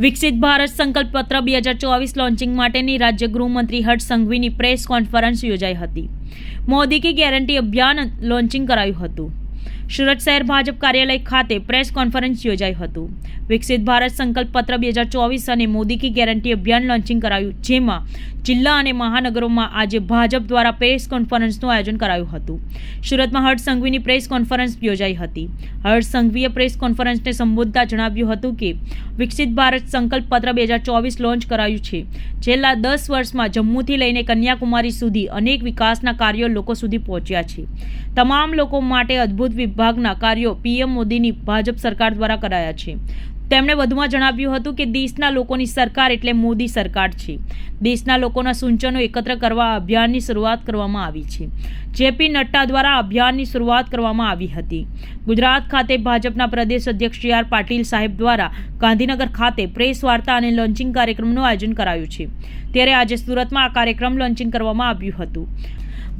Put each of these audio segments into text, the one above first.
વિકસિત ભારત સંકલ્પ પત્ર 2024 લોન્ચિંગ માટેની રાજ્ય ગૃહમંત્રી હર્ષ સંઘવીની પ્રેસ કોન્ફરન્સ યોજાઈ હતી। મોદી કી ગેરંટી અભિયાન લોન્ચિંગ કરાયું હતું। સુરત શહેર ભાજપ કાર્યાલય ખાતે પ્રેસ કોન્ફરન્સ યોજાઈ હતું। વિકસિત ભારત સંકલ્પ પત્ર 2024 અને મોદી કી ગેરંટી અભિયાન લોન્ચિંગ કરાયું, જેમાં જિલ્લા અને મહાનગરોમાં આજે ભાજપ દ્વારા પ્રેસ કોન્ફરન્સનું આયોજન કરાયું હતું। સુરતમાં હર્ષ સંઘવીની પ્રેસ કોન્ફરન્સ યોજાઈ હતી। હર્ષ સંઘવીએ પ્રેસ કોન્ફરન્સને સંબોધતા જણાવ્યું હતું કે વિકસિત ભારત સંકલ્પ પત્ર 2024 લોન્ચ કરાયું છે। છેલ્લા 10 વર્ષમાં જમ્મુથી લઈને કન્યાકુમારી સુધી અનેક વિકાસના કાર્યો લોકો સુધી પહોંચ્યા છે। તમામ લોકો માટે અદ્ભુત વિભાગના કાર્યો પીએમ મોદીની ભાજપ સરકાર દ્વારા કરાયા છે। તેમણે વધુમાં જણાવ્યું હતું કે દેશના લોકોની સરકાર એટલે મોદી સરકાર છે। દેશના લોકોના સૂચનો એકત્ર કરવા અભિયાનની શરૂઆત કરવામાં આવી છે। જેપી નડ્ડા દ્વારા અભિયાનની શરૂઆત કરવામાં આવી હતી। ગુજરાત ખાતે ભાજપના પ્રદેશ અધ્યક્ષ સી.આર. પાટીલ સાહેબ દ્વારા ગાંધીનગર ખાતે પ્રેસ વાર્તા અને લોન્ચિંગ કાર્યક્રમનું આયોજન કરાયું છે। ત્યારે આજે સુરતમાં આ કાર્યક્રમ લોન્ચિંગ કરવામાં આવ્યું હતું।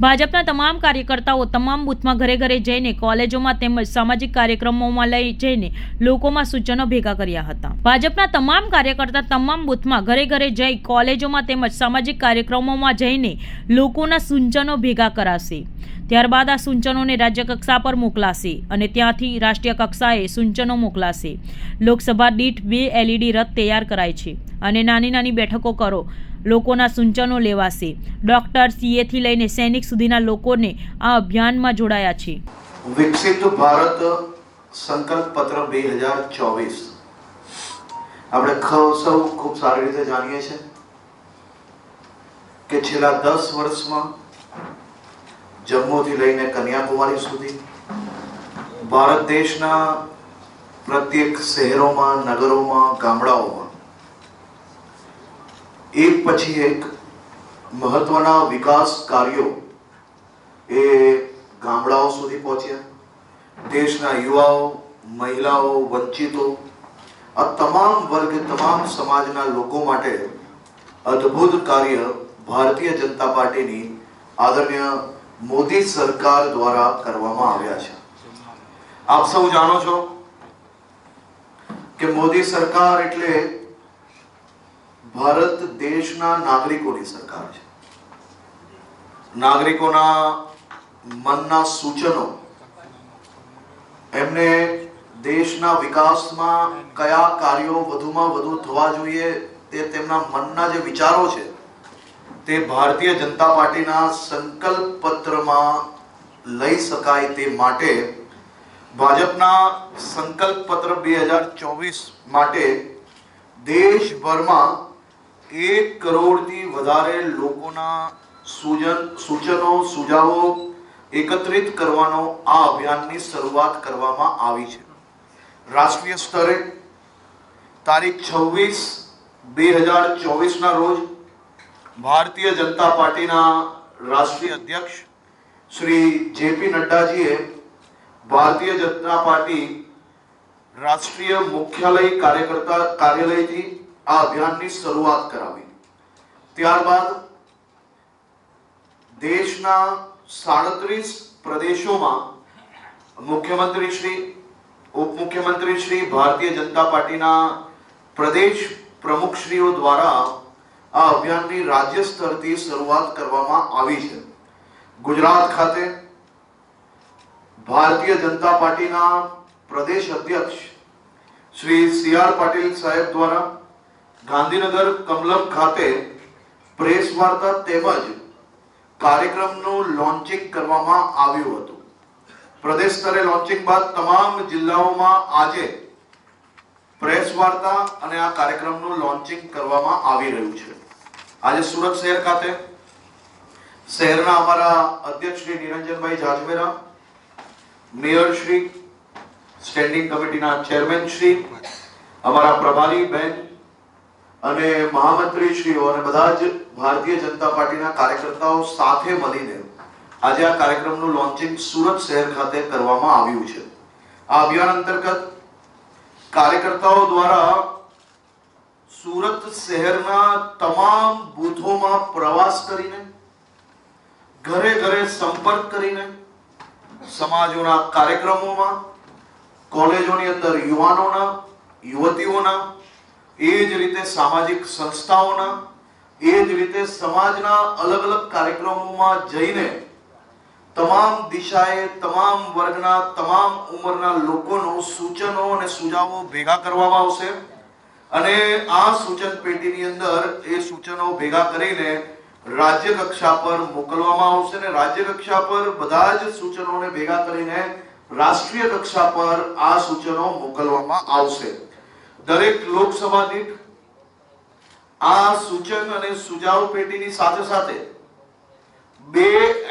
ભાજપના તમામ કાર્યકર્તાઓ તમામ બૂથમાં ઘરે ઘરે જઈને, કોલેજોમાં તેમજ સામાજિક કાર્યક્રમોમાં લઈ જઈને લોકોમાં સૂચનો ભેગા કર્યા હતા। ભાજપના તમામ કાર્યકર્તા તમામ બૂથમાં ઘરે ઘરે જઈ, કોલેજોમાં તેમજ સામાજિક કાર્યક્રમોમાં જઈને લોકોના સૂચનો ભેગા કરાશે। ત્યારબાદ આ સૂચનોને રાજ્ય કક્ષા પર મોકલાશે અને ત્યાંથી રાષ્ટ્રીય કક્ષાએ સૂચનો મોકલાશે। લોકસભા દીઠ 2 LED રથ તૈયાર કરાય છે અને નાની નાની બેઠકો કરો લોકોના સૂચનો લેવાશે। ડોક્ટર, સીએ થી લઈને સૈનિક સુધીના લોકોને આ અભિયાનમાં જોડાયા છે। વિકસિત ભારત સંકલ્પ પત્ર 2024 આપણે સૌ ખૂબ સારી રીતે જાણીએ છીએ કે છેલ્લા 10 વર્ષમાં જમ્મુથી લઈને કન્યાકુમારી સુધી ભારત દેશના પ્રત્યેક શહેરોમાં, નગરોમાં, ગામડાઓમાં એક પછી એક મહત્વના વિકાસ કાર્યો એ ગામડાઓ સુધી પહોંચ્યા। દેશના યુવાઓ, મહિલાઓ, વંચિતો, આ તમામ વર્ગ, તમામ સમાજના લોકો માટે અદ્ભુત કાર્ય ભારતીય જનતા પાર્ટીની આદરણીય મોદી સરકાર દ્વારા કરવામાં આવ્યા છે। આપ સૌ જાણો છો કે મોદી સરકાર એટલે ભારત દેશના નાગરિકોની સરકાર છે। નાગરિકોના મનના સૂચનો, એમને દેશના વિકાસમાં કયા કાર્યો વધુમાં વધુ થવા જોઈએ તે તેમના મનના જે વિચારો છે તે ભારતીય જનતા પાર્ટીના સંકલ્પ પત્રમાં લઈ શકાય તે માટે ભાજપના સંકલ્પ પત્ર 2024 માટે દેશભરમાં 1 કરોડથી વધારે લોકોના સૂચનો, સુઝાવો એકત્રિત કરવાનો આ અભિયાનની શરૂઆત કરવામાં આવી છે। રાષ્ટ્રીય સ્તરે તારીખ 26/2024 ના રોજ ભારતીય જનતા પાર્ટીના રાષ્ટ્રીય અધ્યક્ષ શ્રી જેપી નડ્ડાજીએ ભારતીય જનતા પાર્ટી રાષ્ટ્રીય મુખ્યાલય કાર્યાલયથી આ અભિયાનની શરૂઆત કરાવી। ત્યારબાદ દેશના 37 પ્રદેશોમાં મુખ્યમંત્રી શ્રી, ઉપમુખ્યમંત્રી શ્રી, ભારતીય જનતા પાર્ટીના પ્રદેશ પ્રમુખશ્રીઓ દ્વારા આ અભિયાનની રાજ્ય સ્તરથી શરૂઆત કરવામાં આવી છે। ગુજરાત ખાતે ભારતીય જનતા પાર્ટીના પ્રદેશ અધ્યક્ષ શ્રી સી.આર. પાટીલ સાહેબ દ્વારા ગાંધીનગર કમલમ ખાતે પ્રેસ વાર્તા તેમજ કાર્યક્રમનું લોન્ચિંગ કરવામાં આવ્યું હતું। પ્રદેશ સ્તરે લોન્ચિંગ બાદ તમામ જિલ્લાઓમાં આજે પ્રેસ વાર્તા અને આ કાર્યક્રમનું લોન્ચિંગ કરવામાં આવી રહ્યું છે। આજે સુરત શહેર ખાતે શહેરના અમારા અધ્યક્ષ શ્રી નિરંજનભાઈ જાજમેરા, મેયર શ્રી, સ્ટેન્ડિંગ કમિટીના ચેરમેન શ્રી, અમારા પ્રભારી બેન અને મહામંત્રી શ્રીઓ અને બધા જ ભારતીય જનતા પાર્ટીના કાર્યકર્તાઓ સાથે મળીને આજે આ કાર્યક્રમનું લોન્ચિંગ સુરત શહેર ખાતે કરવામાં આવ્યું છે। આ અભિયાન અંતર્ગત કાર્યકર્તાઓ દ્વારા સુરત શહેરના તમામ બૂથોમાં પ્રવાસ કરીને, ઘરે ઘરે સંપર્ક કરીને, સમાજોના કાર્યક્રમોમાં, કોલેજોની અંદર યુવાનોના, યુવતીઓના એ જ રીતે સામાજિક સંસ્થાઓના, એ જ રીતે સમાજના અલગ અલગ કાર્યક્રમોમાં જઈને તમામ દિશાએ તમામ વર્ગના તમામ ઉંમરના લોકોનો સૂચનો અને સુઝાવો ભેગા કરવામાં આવશે અને આ સૂચન પેટીની અંદર એ સૂચનો ભેગા કરીને રાજ્ય કક્ષા પર મોકલવામાં આવશે અને રાજ્ય કક્ષા પર બધા જ સૂચનોને ભેગા કરીને રાષ્ટ્રીય કક્ષા પર આ સૂચનો મોકલવામાં આવશે. દરેક લોકસભા દીઠ આ સૂચન અને સુઝાવ પેટીની સાથે સાથે 2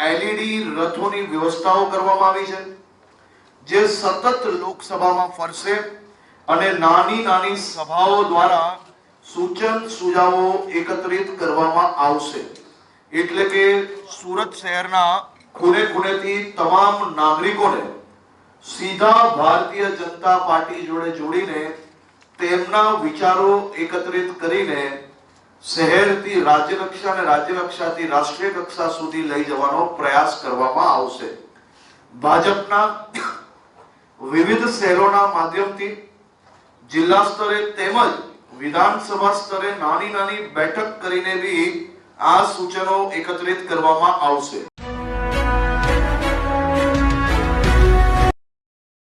LED રથોની વ્યવસ્થાઓ કરવામાં આવી છે જે સતત લોકસભામાં ફરશે અને નાની નાની સભાઓ દ્વારા સૂચન સુઝાવો એકત્રિત કરવામાં આવશે. એટલે કે સુરત શહેરના ખૂણે ખૂણેથી તમામ નાગરિકોને સીધા ભારતીય જનતા પાર્ટી જોડે જોડીને તેમના વિચારો એકત્રિત કરીને શહેરથી રાજ્ય કક્ષા અને રાજ્ય કક્ષાથી રાષ્ટ્રીય કક્ષા સુધી લઈ જવાનો પ્રયાસ કરવામાં આવશે. ભાજપના વિવિધ શહેરોના માધ્યમથી જિલ્લા સ્તરે તેમજ વિધાનસભા સ્તરે નાની નાની બેઠક કરીને બી આ સૂચનો એકત્રિત કરવામાં આવશે.